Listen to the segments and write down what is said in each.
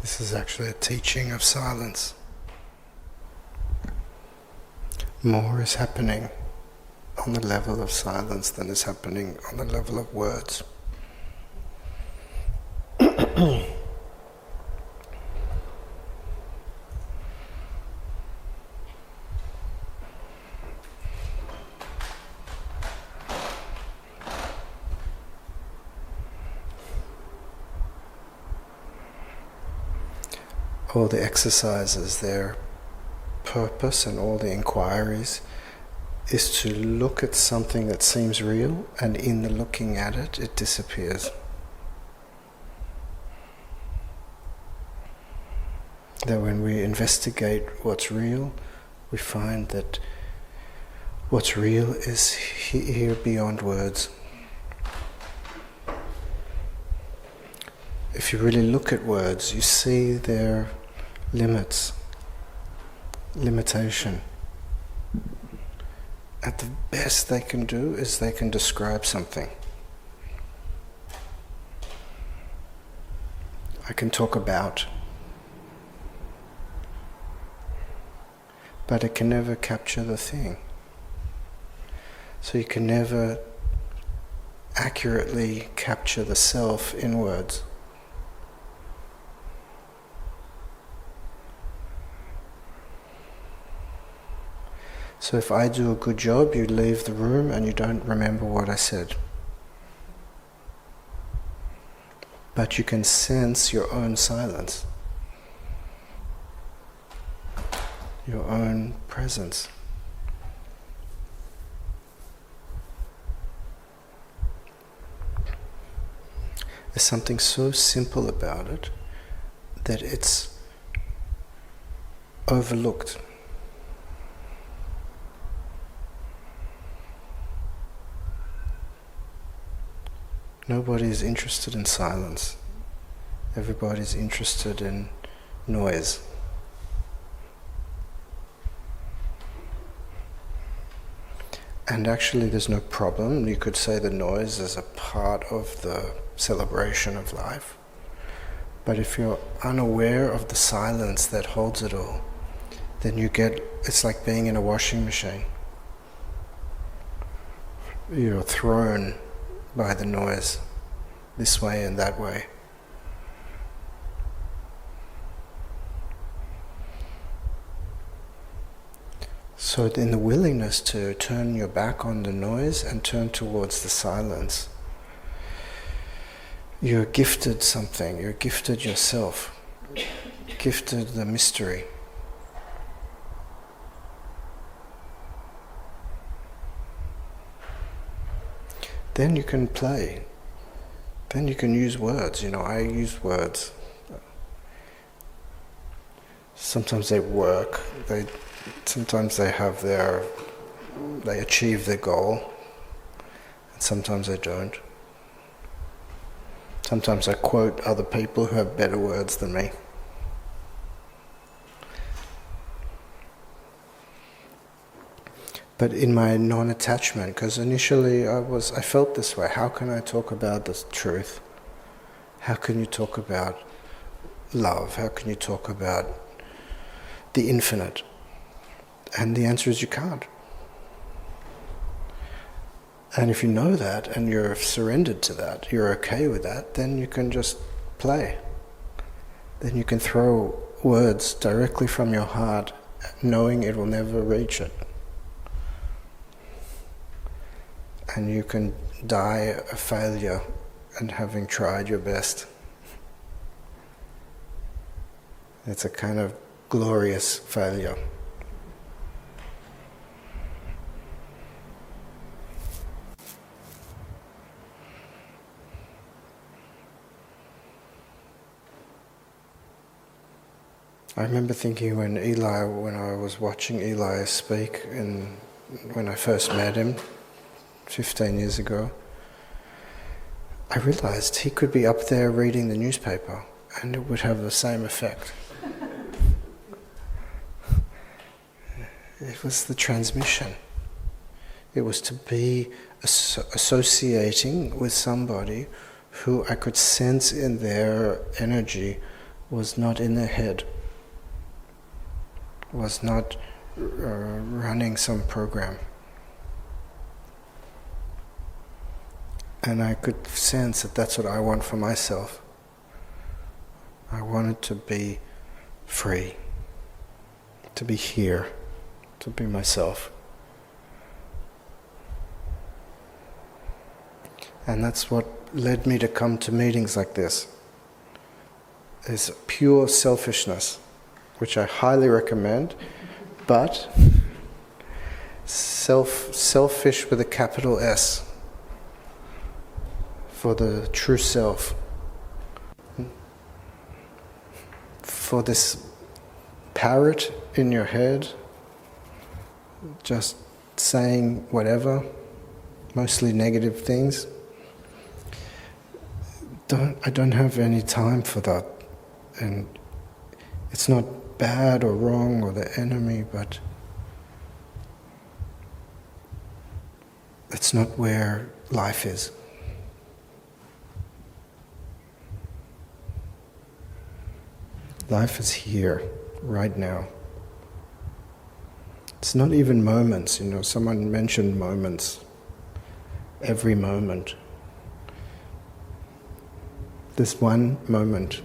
This is actually a teaching of silence. More is happening on the level of silence than is happening on the level of words. All the exercises, their purpose and all the inquiries is to look at something that seems real, and in the looking at it, it disappears. That when we investigate what's real, we find that what's real is here beyond words. If you really look at words, you see their limitation. At the best they can do is they can describe something. I can talk about, but it can never capture the thing. So you can never accurately capture the self in words. So if I do a good job, you leave the room and you don't remember what I said. But you can sense your own silence, your own presence. There's something so simple about it that it's overlooked. Nobody is interested in silence. Everybody's interested in noise. And actually there's no problem. You could say the noise is a part of the celebration of life. But if you're unaware of the silence that holds it all, then it's like being in a washing machine. You're thrown by the noise, this way and that way. So in the willingness to turn your back on the noise and turn towards the silence, you're gifted something, you're gifted yourself, gifted the mystery. Then you can play. Then you can use words. I use words. Sometimes they work. Sometimes they achieve their goal. And sometimes they don't. Sometimes I quote other people who have better words than me. But in my non-attachment, because initially I felt this way. How can I talk about the truth? How can you talk about love? How can you talk about the infinite? And the answer is you can't. And if you know that and you're surrendered to that, you're okay with that, then you can just play. Then you can throw words directly from your heart, knowing it will never reach it. And you can die a failure and having tried your best. It's a kind of glorious failure. I remember thinking when I was watching Eli speak, when I first met him, 15 years ago, I realized he could be up there reading the newspaper and it would have the same effect. It was the transmission. It was to be associating with somebody who I could sense in their energy was not in their head, was not running some program. And I could sense that that's what I want for myself. I wanted to be free, to be here, to be myself. And that's what led me to come to meetings like this. Is pure selfishness, which I highly recommend, but selfish with a capital S, for the true self. For this parrot in your head, just saying whatever, mostly negative things. I don't have any time for that. And it's not bad or wrong or the enemy, but it's not where life is. Life is here, right now. It's not even moments, someone mentioned moments. Every moment. This one moment.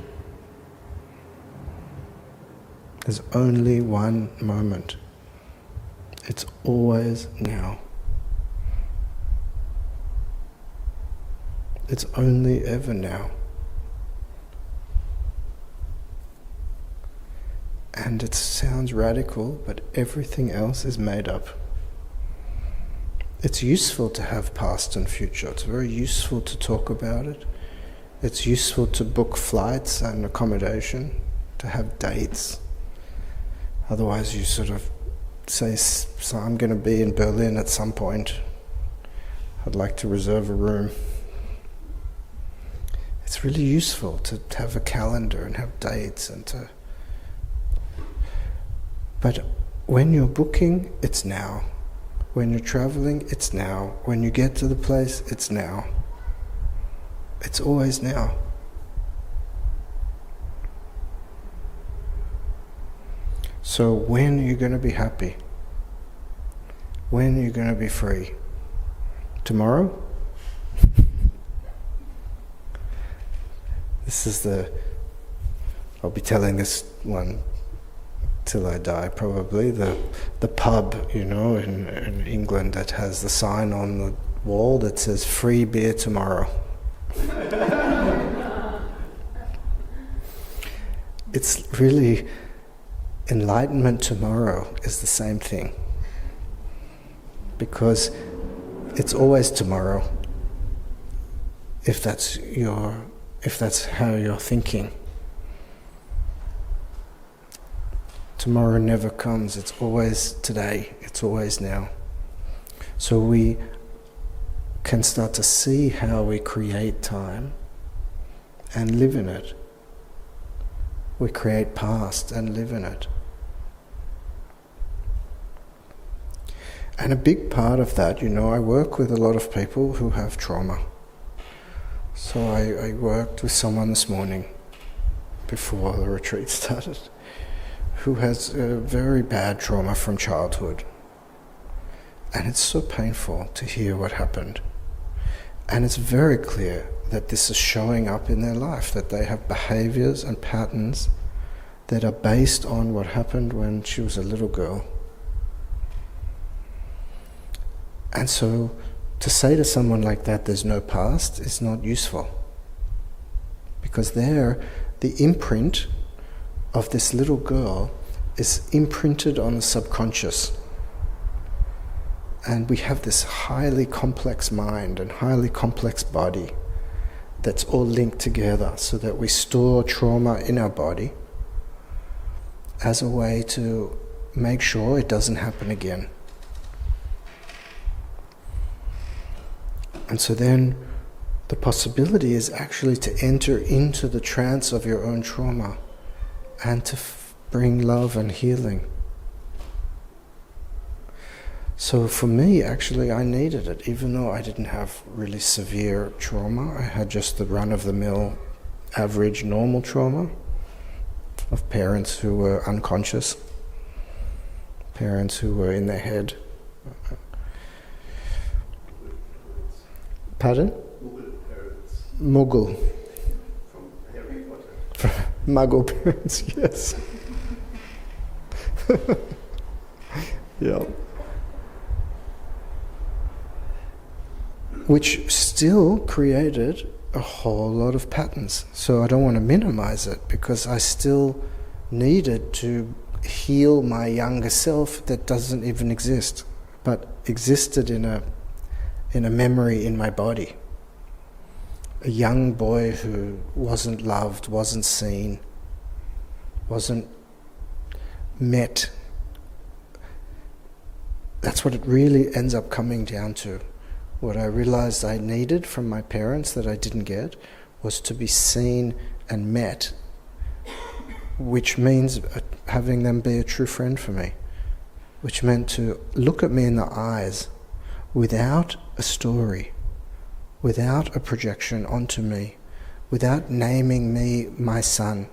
There's only one moment. It's always now. It's only ever now. And it sounds radical, but everything else is made up. It's useful to have past and future. It's very useful to talk about it. It's useful to book flights and accommodation, to have dates. Otherwise you sort of say, so I'm going to be in Berlin at some point. I'd like to reserve a room. It's really useful to have a calendar and have dates and to... But when you're booking, it's now. When you're traveling, it's now. When you get to the place, it's now. It's always now. So when are you going to be happy? When are you going to be free? Tomorrow? I'll be telling this one till I die probably, the pub, in England that has the sign on the wall that says free beer tomorrow. It's really, enlightenment tomorrow is the same thing. Because it's always tomorrow, if that's how you're thinking. Tomorrow never comes, it's always today, it's always now. So we can start to see how we create time and live in it. We create past and live in it. And a big part of that, I work with a lot of people who have trauma. So I worked with someone this morning, before the retreat started, who has a very bad trauma from childhood. And it's so painful to hear what happened. And it's very clear that this is showing up in their life, that they have behaviors and patterns that are based on what happened when she was a little girl. And so to say to someone like that there's no past is not useful. Because there, the imprint of this little girl is imprinted on the subconscious. And we have this highly complex mind and highly complex body that's all linked together so that we store trauma in our body as a way to make sure it doesn't happen again. And so then the possibility is actually to enter into the trance of your own trauma and to bring love and healing. So for me, actually, I needed it, even though I didn't have really severe trauma. I had just the run-of-the-mill, average, normal trauma. of parents who were unconscious, parents who were in their head. Pardon? Mughal. From Harry Potter. Muggle parents, yes. Yeah. Which still created a whole lot of patterns. So I don't want to minimize it, because I still needed to heal my younger self that doesn't even exist, but existed in a memory in my body. A young boy who wasn't loved, wasn't seen, wasn't met. That's what it really ends up coming down to. What I realized I needed from my parents that I didn't get was to be seen and met, which means having them be a true friend for me, which meant to look at me in the eyes without a story, without a projection onto me, without naming me my son,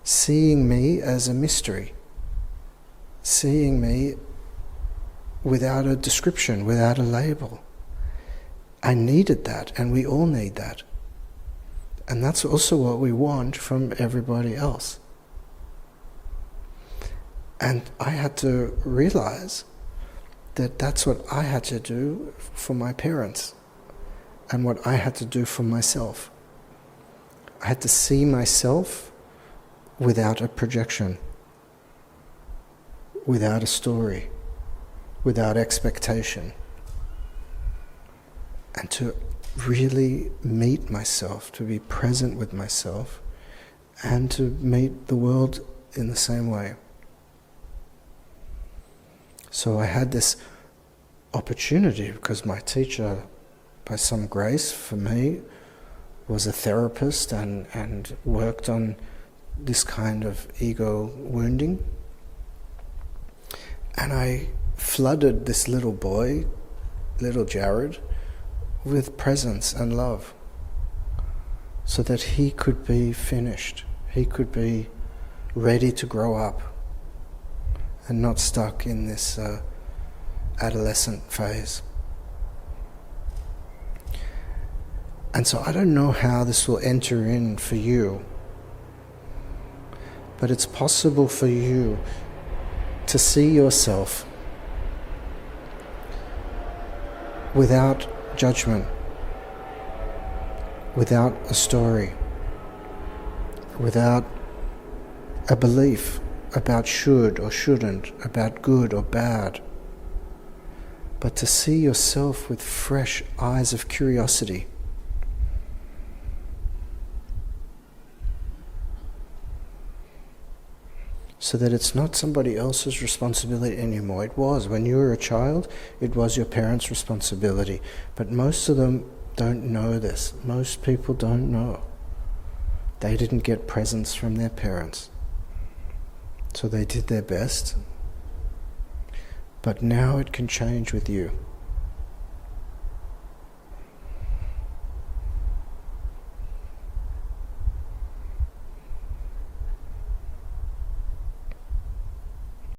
seeing me as a mystery, seeing me without a description, without a label. I needed that, and we all need that. And that's also what we want from everybody else. And I had to realize that that's what I had to do for my parents, and what I had to do for myself. I had to see myself without a projection, without a story, without expectation, and to really meet myself, to be present with myself, and to meet the world in the same way. So I had this opportunity, because my teacher, by some grace for me, was a therapist and worked on this kind of ego wounding. And I flooded this little boy, little Jared, with presence and love, so that he could be finished, he could be ready to grow up and not stuck in this adolescent phase. And so I don't know how this will enter in for you, but it's possible for you to see yourself without judgment, without a story, without a belief about should or shouldn't, about good or bad, but to see yourself with fresh eyes of curiosity. So that it's not somebody else's responsibility anymore. It was, when you were a child, it was your parents' responsibility. But most of them don't know this. Most people don't know. They didn't get presents from their parents. So they did their best. But now it can change with you.